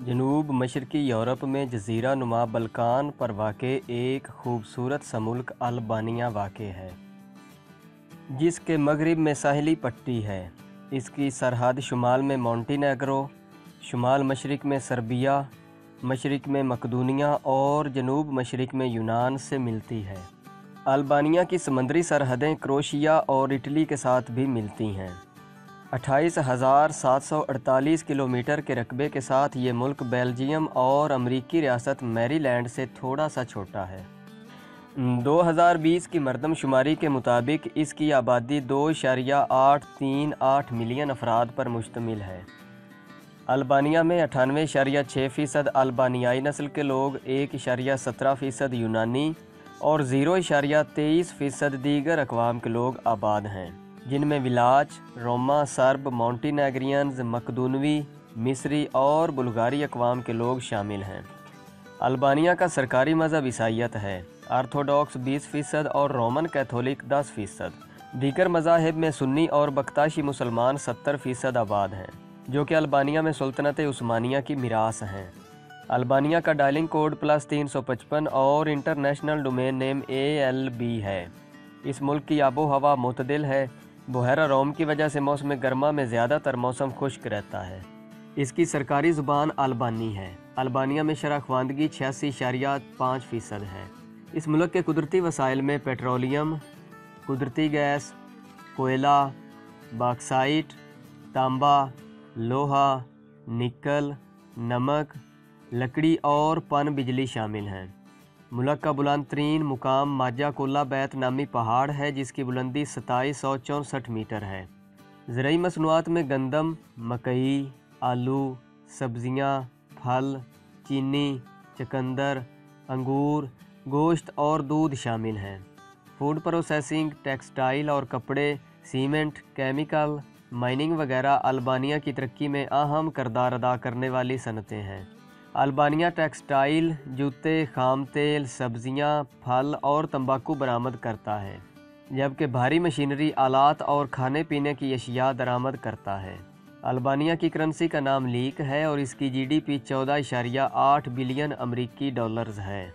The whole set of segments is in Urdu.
جنوب مشرقی یورپ میں جزیرہ نما بلقان پر واقع ایک خوبصورت سا ملک البانیہ واقع ہے، جس کے مغرب میں ساحلی پٹی ہے۔ اس کی سرحد شمال میں مونٹینیگرو، شمال مشرق میں سربیا، مشرق میں مقدونیہ اور جنوب مشرق میں یونان سے ملتی ہے۔ البانیہ کی سمندری سرحدیں کروشیا اور اٹلی کے ساتھ بھی ملتی ہیں۔ 28,748 کلومیٹر کے رقبے کے ساتھ یہ ملک بیلجیم اور امریکی ریاست میری لینڈ سے تھوڑا سا چھوٹا ہے۔ 2020 کی مردم شماری کے مطابق اس کی آبادی 2.838 ملین افراد پر مشتمل ہے۔ البانیہ میں 98.6% البانیائی نسل کے لوگ، 1.17% یونانی اور 0.23% دیگر اقوام کے لوگ آباد ہیں، جن میں ولاچ، روما، سرب، مونٹینیگرینز، مقدونوی، مصری اور بلغاری اقوام کے لوگ شامل ہیں۔ البانیہ کا سرکاری مذہب عیسائیت ہے، آرتھوڈوکس 20% اور رومن کیتھولک 10%۔ دیگر مذاہب میں سنی اور بختاشی مسلمان 70% آباد ہیں، جو کہ البانیہ میں سلطنت عثمانیہ کی میراث ہیں۔ البانیہ کا ڈائلنگ کوڈ +355 اور انٹرنیشنل ڈومین نیم ALB ہے۔ اس ملک کی آب و ہوا معتدل ہے۔ بحیرہ روم کی وجہ سے موسم گرما میں زیادہ تر موسم خشک رہتا ہے۔ اس کی سرکاری زبان البانی ہے۔ البانیہ میں شرح خواندگی 86.5% ہے۔ اس ملک کے قدرتی وسائل میں پیٹرولیم، قدرتی گیس، کوئلہ، باکسائٹ، تانبا، لوہا، نکل، نمک، لکڑی اور پن بجلی شامل ہیں۔ ملک کا بلند ترین مقام ماجا کولا بیت نامی پہاڑ ہے، جس کی بلندی 2764 میٹر ہے۔ زرعی مصنوعات میں گندم، مکئی، آلو، سبزیاں، پھل، چینی، چقندر، انگور، گوشت اور دودھ شامل ہیں۔ فوڈ پروسیسنگ، ٹیکسٹائل اور کپڑے، سیمنٹ، کیمیکل، مائننگ وغیرہ البانیہ کی ترقی میں اہم کردار ادا کرنے والی صنعتیں ہیں۔ البانیہ ٹیکسٹائل، جوتے، خام تیل، سبزیاں، پھل اور تمباکو برآمد کرتا ہے، جبکہ بھاری مشینری آلات اور کھانے پینے کی اشیاء درآمد کرتا ہے۔ البانیہ کی کرنسی کا نام لیک ہے اور اس کی GDP 14.8 بلین امریکی ڈالرز ہے۔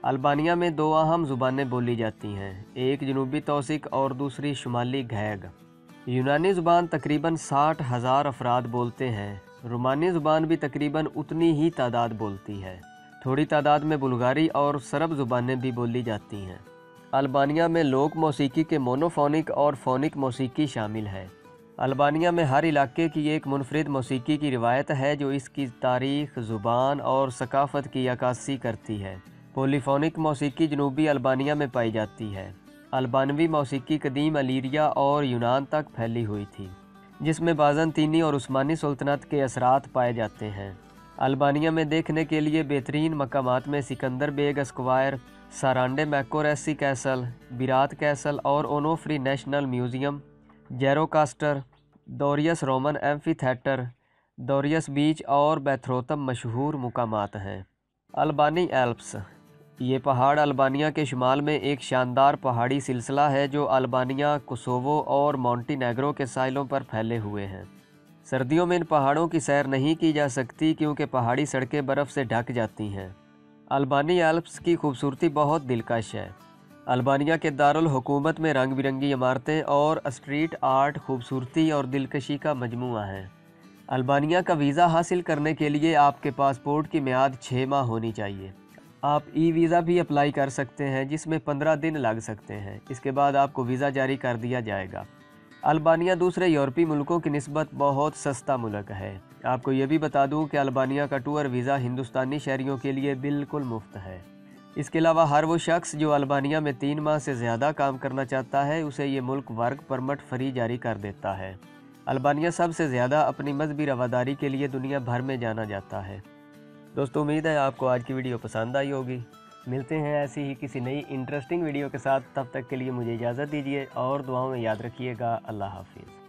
البانیہ میں دو اہم زبانیں بولی جاتی ہیں، ایک جنوبی توسک اور دوسری شمالی گھیگ۔ یونانی زبان تقریباً 60,000 افراد بولتے ہیں۔ رومانی زبان بھی تقریباً اتنی ہی تعداد بولتی ہے۔ تھوڑی تعداد میں بلغاری اور سرب زبانیں بھی بولی جاتی ہیں۔ البانیہ میں لوک موسیقی کے مونوفونک اور فونک موسیقی شامل ہے۔ البانیہ میں ہر علاقے کی ایک منفرد موسیقی کی روایت ہے جو اس کی تاریخ، زبان اور ثقافت کی عکاسی کرتی ہے۔ پولیفونک موسیقی جنوبی البانیہ میں پائی جاتی ہے۔ البانوی موسیقی قدیم الیریا اور یونان تک پھیلی ہوئی تھی، جس میں بازنطینی اور عثمانی سلطنت کے اثرات پائے جاتے ہیں۔ البانیہ میں دیکھنے کے لیے بہترین مقامات میں سکندر بیگ اسکوائر، سارانڈے میکوریسی کیسل، بیرات کیسل اور Onufri National Museum, Gjirokaster, Durres Roman amphitheatre, Durres beach اور بیتھروتم مشہور مقامات ہیں۔ البانی ایلپس، یہ پہاڑ البانیہ کے شمال میں ایک شاندار پہاڑی سلسلہ ہے جو البانیہ، کوسوو اور مونٹینیگرو کے ساحلوں پر پھیلے ہوئے ہیں۔ سردیوں میں ان پہاڑوں کی سیر نہیں کی جا سکتی کیونکہ پہاڑی سڑکیں برف سے ڈھک جاتی ہیں۔ البانی ایلپس کی خوبصورتی بہت دلکش ہے۔ البانیہ کے دارالحکومت میں رنگ برنگی عمارتیں اور اسٹریٹ آرٹ خوبصورتی اور دلکشی کا مجموعہ ہیں۔ البانیہ کا ویزا حاصل کرنے کے لیے آپ کے پاسپورٹ کی میعاد 6 ماہ ہونی چاہیے۔ آپ ویزا بھی اپلائی کر سکتے ہیں، جس میں 15 دن لگ سکتے ہیں۔ اس کے بعد آپ کو ویزا جاری کر دیا جائے گا۔ البانیہ دوسرے یورپی ملکوں کی نسبت بہت سستا ملک ہے۔ آپ کو یہ بھی بتا دوں کہ البانیہ کا ٹور ویزا ہندوستانی شہریوں کے لیے بالکل مفت ہے۔ اس کے علاوہ ہر وہ شخص جو البانیہ میں 3 ماہ سے زیادہ کام کرنا چاہتا ہے، اسے یہ ملک ورک پرمٹ فری جاری کر دیتا ہے۔ البانیہ سب سے زیادہ اپنی مذہبی رواداری کے لیے دنیا بھر میں جانا جاتا ہے۔ دوستو، امید ہے آپ کو آج کی ویڈیو پسند آئی ہوگی۔ ملتے ہیں ایسی ہی کسی نئی انٹرسٹنگ ویڈیو کے ساتھ، تب تک کے لیے مجھے اجازت دیجیے اور دعاؤں میں یاد رکھیے گا۔ اللہ حافظ۔